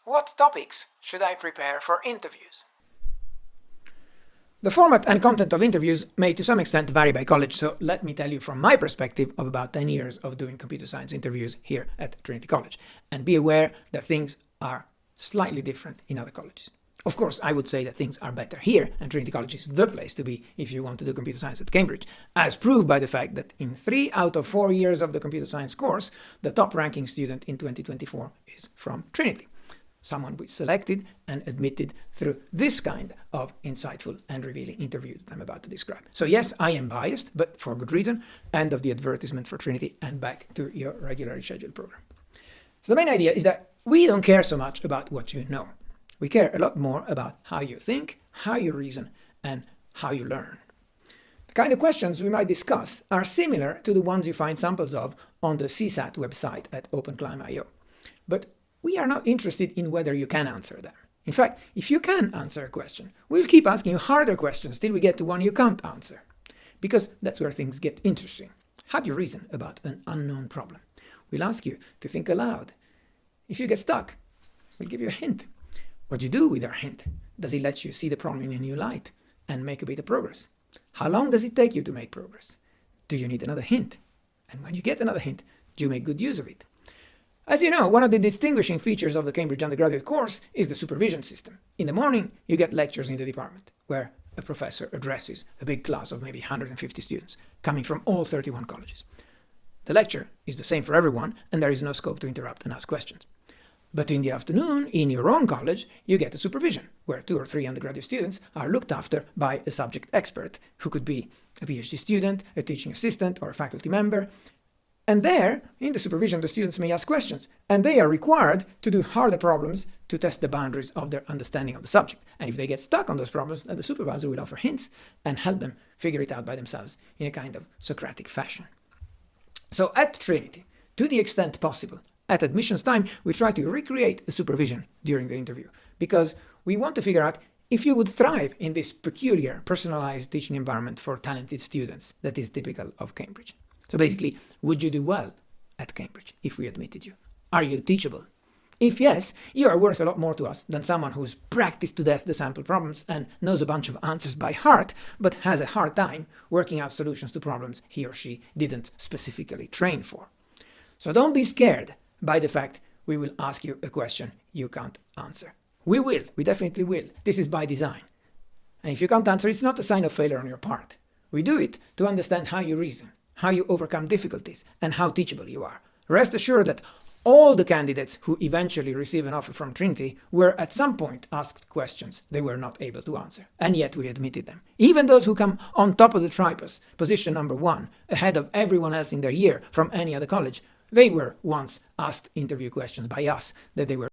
What topics should I prepare for interviews? The format and content of interviews may to some extent vary by college, so let me tell you from my perspective of about 10 years of doing computer science interviews here at Trinity College, and be aware that things are slightly different in other colleges. Of course, I would say that things are better here, and Trinity College is the place to be if you want to do computer science at Cambridge, as proved by the fact that in 3 out of 4 years of the computer science course, the top ranking student in 2024 is from Trinity. Someone we selected and admitted through this kind of insightful and revealing interview that I'm about to describe. So yes, I am biased, but for good reason. End of the advertisement for Trinity, and back to your regularly scheduled program. So the main idea is that we don't care so much about what you know. We care a lot more about how you think, how you reason, and how you learn. The kind of questions we might discuss are similar to the ones you find samples of on the CSAT website at OpenClimb.io. But we are not interested in whether you can answer them. In fact, if you can answer a question, we'll keep asking you harder questions till we get to one you can't answer. Because that's where things get interesting. How do you reason about an unknown problem? We'll ask you to think aloud. If you get stuck, we'll give you a hint. What do you do with our hint? Does it let you see the problem in a new light and make a bit of progress? How long does it take you to make progress? Do you need another hint? And when you get another hint, do you make good use of it? As you know, one of the distinguishing features of the Cambridge undergraduate course is the supervision system. In the morning, you get lectures in the department, where a professor addresses a big class of maybe 150 students, coming from all 31 colleges. The lecture is the same for everyone, and there is no scope to interrupt and ask questions. But in the afternoon, in your own college, you get a supervision, where 2 or 3 undergraduate students are looked after by a subject expert, who could be a PhD student, a teaching assistant, or a faculty member. And there, in the supervision, the students may ask questions, and they are required to do harder problems to test the boundaries of their understanding of the subject. And if they get stuck on those problems, then the supervisor will offer hints and help them figure it out by themselves in a kind of Socratic fashion. So at Trinity, to the extent possible, at admissions time, we try to recreate a supervision during the interview, because we want to figure out if you would thrive in this peculiar, personalized teaching environment for talented students that is typical of Cambridge. So basically, would you do well at Cambridge if we admitted you? Are you teachable? If yes, you are worth a lot more to us than someone who's practiced to death the sample problems and knows a bunch of answers by heart, but has a hard time working out solutions to problems he or she didn't specifically train for. So don't be scared by the fact we will ask you a question you can't answer. We will. We definitely will. This is by design. And if you can't answer, it's not a sign of failure on your part. We do it to understand how you reason, how you overcome difficulties, and how teachable you are. Rest assured that all the candidates who eventually receive an offer from Trinity were at some point asked questions they were not able to answer, and yet we admitted them. Even those who come on top of the tripos, position number 1, ahead of everyone else in their year from any other college, they were once asked interview questions by us that they were